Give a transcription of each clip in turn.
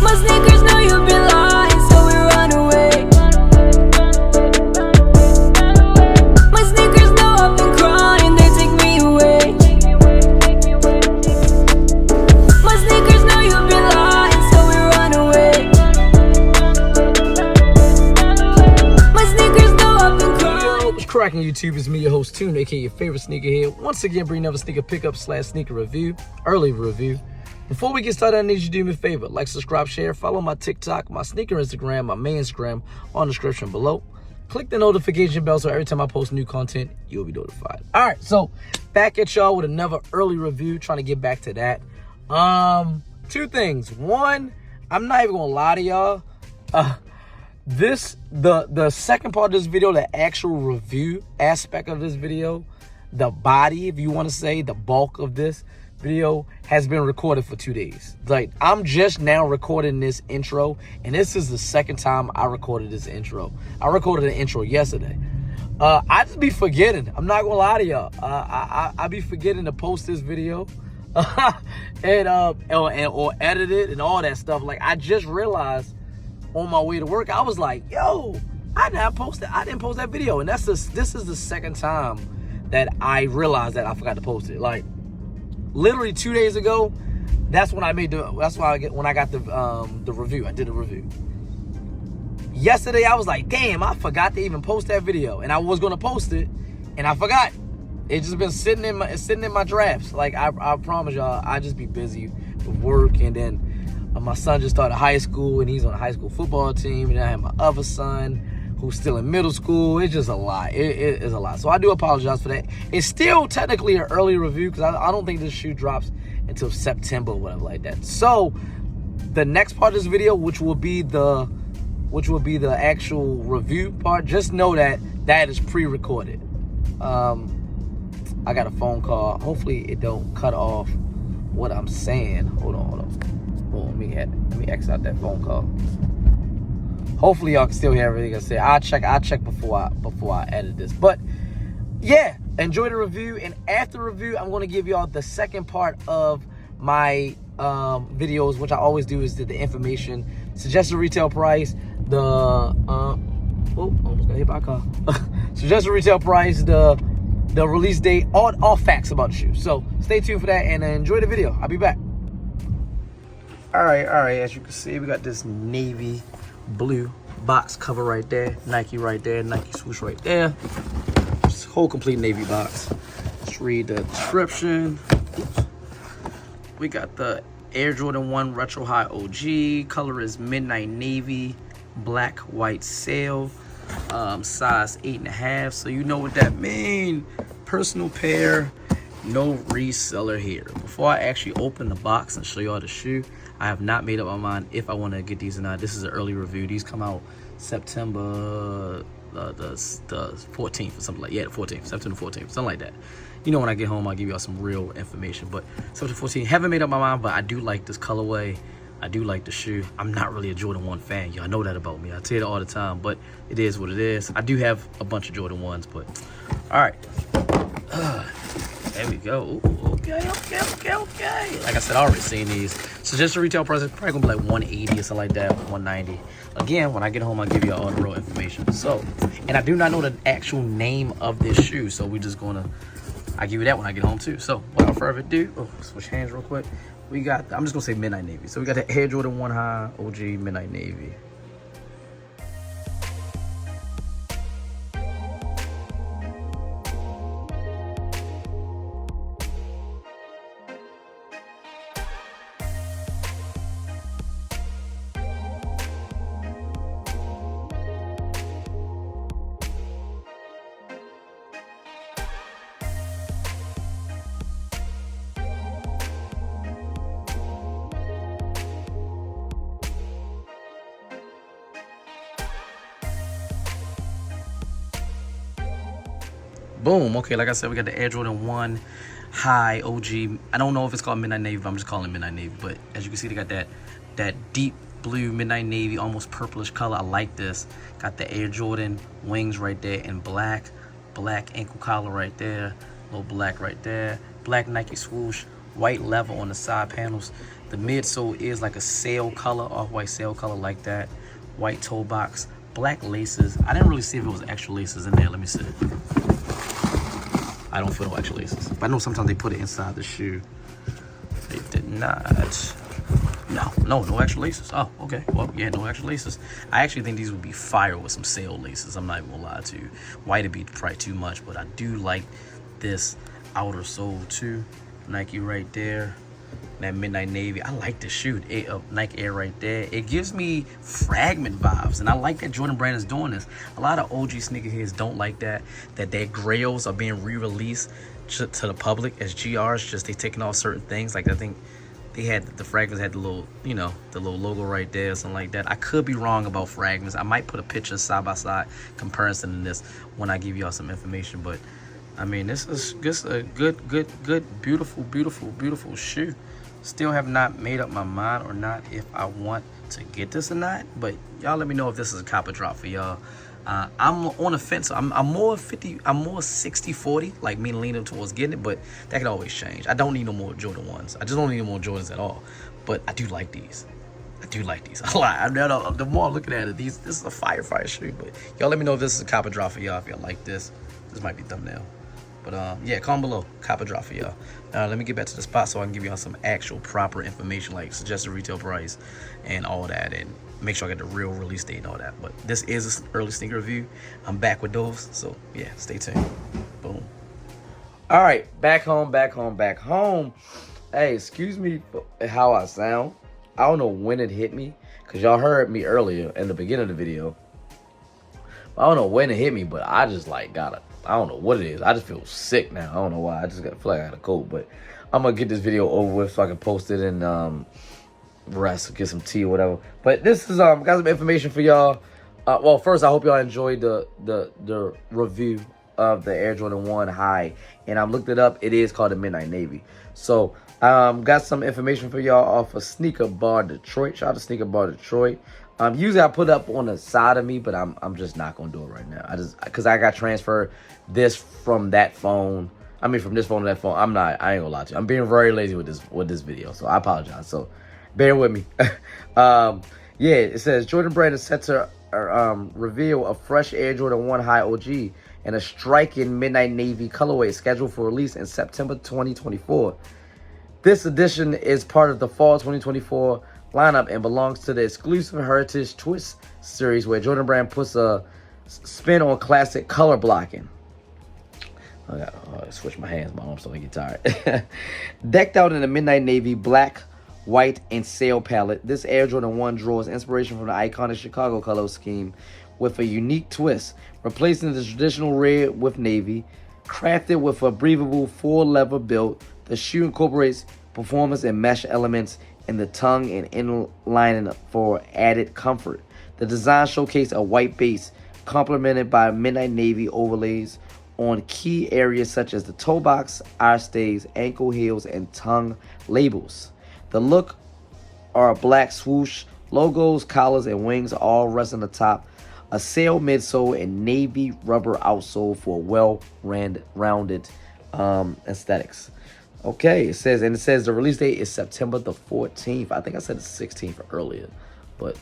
My sneakers know you've been lying, so we run away. My sneakers know I've been crying, they take me away. My sneakers know you've been lying, so we run away. My sneakers know I've been crying. What's cracking, YouTube? It's me, your host Toon, aka your favorite sneakerhead. Once again, bringing another sneaker pickup / sneaker review, early review. Before we get started, I need you to do me a favor. Like, subscribe, share, follow my TikTok, my sneaker Instagram, my main Instagram on the description below. Click the notification bell so every time I post new content, you'll be notified. All right, so back at y'all with another early review, trying to get back to that. Two things. One, I'm not even gonna lie to y'all. The second part of this video, the actual review aspect of this video, the body, if you want to say, the bulk of this video has been recorded for 2 days. Like, I'm just now recording this intro, and this is the second time I recorded this intro. I recorded an intro yesterday. I just be forgetting. I'm not gonna lie to y'all. I be forgetting to post this video and or edit it and all that stuff. Like, I just realized on my way to work, I was like, yo, I didn't post that video. And this is the second time that I realized that I forgot to post it. Like, literally 2 days ago, that's when I got the review. I did a review. Yesterday, I was like, damn, I forgot to even post that video. And I was gonna post it, and I forgot. It's just been sitting in my drafts. Like, I promise y'all, I just be busy with work, and then my son just started high school, and he's on a high school football team, and I have my other son who's still in middle school. It's just a lot. It is a lot. So I do apologize for that. It's still technically an early review because I don't think this shoe drops until September or whatever like that. So the next part of this video, which will be the actual review part, just know that that is pre-recorded. I got a phone call. Hopefully it don't cut off what I'm saying. Hold on. Let me X out that phone call. Hopefully y'all can still hear everything I say. I'll check before I edit this. But yeah, enjoy the review. And after the review, I'm going to give y'all the second part of my videos, which I always do, is the information, suggested retail price, almost got hit by a car. Suggested retail price, the release date, all facts about the shoe. So stay tuned for that and enjoy the video. I'll be back. All right. As you can see, we got this navy blue box cover right there, Nike right there, Nike swoosh right there. Just a whole complete navy box. Let's read the description. Oops. We got the Air Jordan 1 Retro High OG. Color is midnight navy, black white sail, size 8.5. So you know what that means. Personal pair, no reseller here. Before I actually open the box and show y'all the shoe, I have not made up my mind if I want to get these or not. This is an early review. These come out September the 14th or something like, yeah, the 14th, September 14th, something like that. You know, when I get home, I'll give y'all some real information. But September 14th, haven't made up my mind, but I do like this colorway. I do like the shoe. I'm not really a Jordan 1 fan. Y'all know that about me. I tell you that all the time, but it is what it is. I do have a bunch of Jordan 1s, but all right. There we go. Ooh, okay. Like I said, I already seen these. So just the retail price is probably gonna be like 180 or something like that, 190. Again, when I get home, I'll give you all the real information. So, and I do not know the actual name of this shoe, so we're just gonna, I'll give you that when I get home too. So without further ado, switch hands real quick. We got, I'm just gonna say midnight navy. So we got the Air Jordan 1 High OG midnight navy. Boom. Okay, like I said, we got the Air Jordan 1 High OG. I don't know if it's called midnight navy, but I'm just calling it midnight navy. But as you can see, they got that deep blue midnight navy, almost purplish color. I like this. Got the Air Jordan wings right there in black ankle collar right there, little black right there, black Nike swoosh, white leather on the side panels. The midsole is like a sail color, off-white sail color like that. White toe box, black laces. I didn't really see if it was actual laces in there. Let me see. I don't feel no actual laces. But I know sometimes they put it inside the shoe. They did not. No actual laces. Oh, okay. Well, yeah, no actual laces. I actually think these would be fire with some sail laces. I'm not even gonna lie to you. White would be probably too much, but I do like this outer sole too. Nike right there. That midnight navy. I like the shoe. Nike Air right there. It gives me Fragment vibes, and I like that Jordan Brand is doing this. A lot of OG sneakerheads don't like that their grails are being re-released to the public as GRs. Just they taking off certain things. Like I think they had the Fragments had the little, you know, the little logo right there, or something like that. I could be wrong about Fragments. I might put a picture side by side comparison in this when I give y'all some information. But I mean, this is just a good, beautiful shoe. Still have not made up my mind or not if I want to get this or not. But y'all let me know if this is a copper drop for y'all. I'm on the fence. I'm more 60-40, like me leaning towards getting it, but that could always change. I don't need no more Jordan 1s. I just don't need no more Jordans at all. But I do like these. A lot. The more I'm looking at it, this is a fire shoe. But y'all let me know if this is a copper drop for y'all. If y'all like this, this might be thumbnail. But yeah, comment below. Copper drop for y'all. Let me get back to the spot so I can give y'all some actual proper information, like suggested retail price and all that, and make sure I get the real release date and all that. But this is an early sneaker review. I'm back with those, so yeah, stay tuned. Boom. All right, back home. Hey, excuse me for how I sound. I don't know when it hit me, because y'all heard me earlier in the beginning of the video. I don't know when it hit me, but I just like got it. I don't know what it is. I just feel sick now. I don't know why. I just feel like I got a cold. But I'm going to get this video over with so I can post it and rest, get some tea or whatever. But this is got some information for y'all. Well, first, I hope y'all enjoyed the review of the Air Jordan 1 High. And I looked it up. It is called the Midnight Navy. So, got some information for y'all off of Sneaker Bar Detroit. Shout out to Sneaker Bar Detroit. Usually I put up on the side of me, but I'm just not gonna do it right now. Cause I got transferred this from that phone. I mean, from this phone to that phone. I ain't gonna lie to you. I'm being very lazy with this video, so I apologize. So bear with me. Yeah, it says Jordan Brand is set to reveal a fresh Air Jordan 1 High OG and a striking midnight navy colorway scheduled for release in September 2024. This edition is part of the fall 2024 lineup and belongs to the exclusive Heritage Twist series, where Jordan Brand puts a spin on classic color blocking. I gotta switch my hands, my arms, so I get tired. Decked out in a midnight navy, black, white, and sail palette, this Air Jordan 1 draws inspiration from the iconic Chicago color scheme with a unique twist, replacing the traditional red with navy. Crafted with a breathable 4-lever build, the shoe incorporates performance and mesh elements in the tongue and inner lining for added comfort. The design showcased a white base complemented by midnight navy overlays on key areas such as the toe box, eye stays, ankle heels, and tongue labels. The look are a black swoosh, logos, collars, and wings all resting on the top, a sail midsole, and navy rubber outsole for well-rounded aesthetics. Okay, it says the release date is September the 14th. I think I said the 16th earlier, but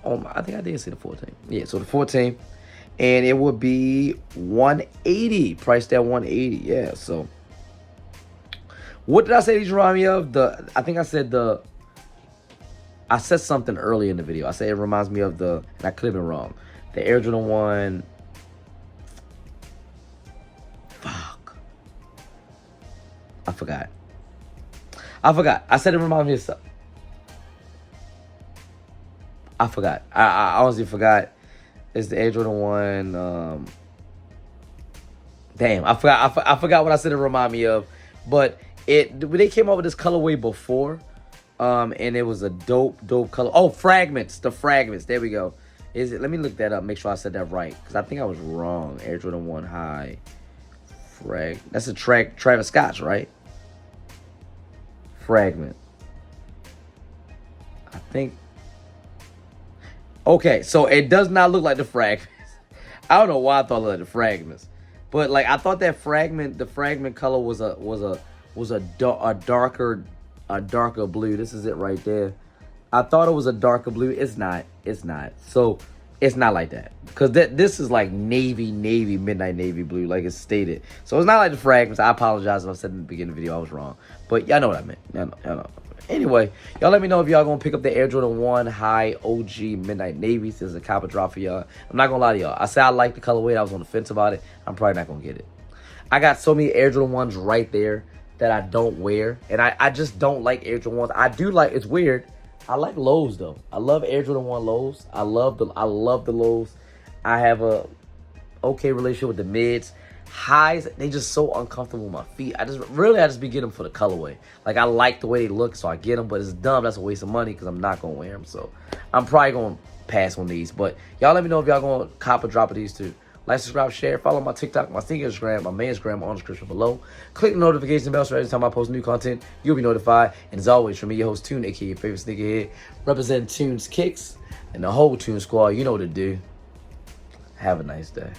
I think I did say the 14th. Yeah, so the 14th, and it would be $180, priced at $180. Yeah, so what did I say these remind me of? I think I said I said something earlier in the video. I said it reminds me of and I could have been wrong, the Air Jordan 1. I forgot. I said it reminds me of stuff. I forgot. I honestly forgot. It's the Air Jordan 1. Damn, I forgot what I said it remind me of. But they came out with this colorway before. And it was a dope color. Oh, Fragments. The Fragments. There we go. Let me look that up. Make sure I said that right. Because I think I was wrong. Air Jordan 1 High. That's a Travis Scott's, right? Fragment. I think. Okay, so it does not look like the Fragments. I don't know why I thought it looked like the Fragments, but like I thought that the fragment color was a darker a darker blue. This is it right there. I thought it was a darker blue. It's not. It's not. So it's not like that. Because this is like navy, midnight navy blue, like it's stated. So it's not like the fragments. I apologize if I said in the beginning of the video I was wrong. But y'all know what I meant. Y'all know. Anyway, y'all let me know if y'all gonna pick up the Air Jordan 1 High OG Midnight Navy. This is a copper drop for y'all. I'm not gonna lie to y'all. I said I like the colorway. I was on the fence about it. I'm probably not gonna get it. I got so many Air Jordan 1s right there that I don't wear. And I just don't like Air Jordan 1s. I do like, it's weird, I like lows though. I love Air Jordan 1 lows. I love the lows. I have a okay relationship with the mids. Highs, they just so uncomfortable with my feet. I just be getting them for the colorway. Like, I like the way they look, so I get them, but it's dumb. That's a waste of money because I'm not gonna wear them. So I'm probably gonna pass on these. But y'all let me know if y'all gonna cop a drop of these too. Like, subscribe, share, follow my TikTok, my Instagram, my main Instagram on the description below. Click the notification bell so every time I post new content, you'll be notified. And as always, from me, your host, Toon, aka your favorite sneakerhead, representing Toon's Kicks and the whole Toon Squad. You know what to do. Have a nice day.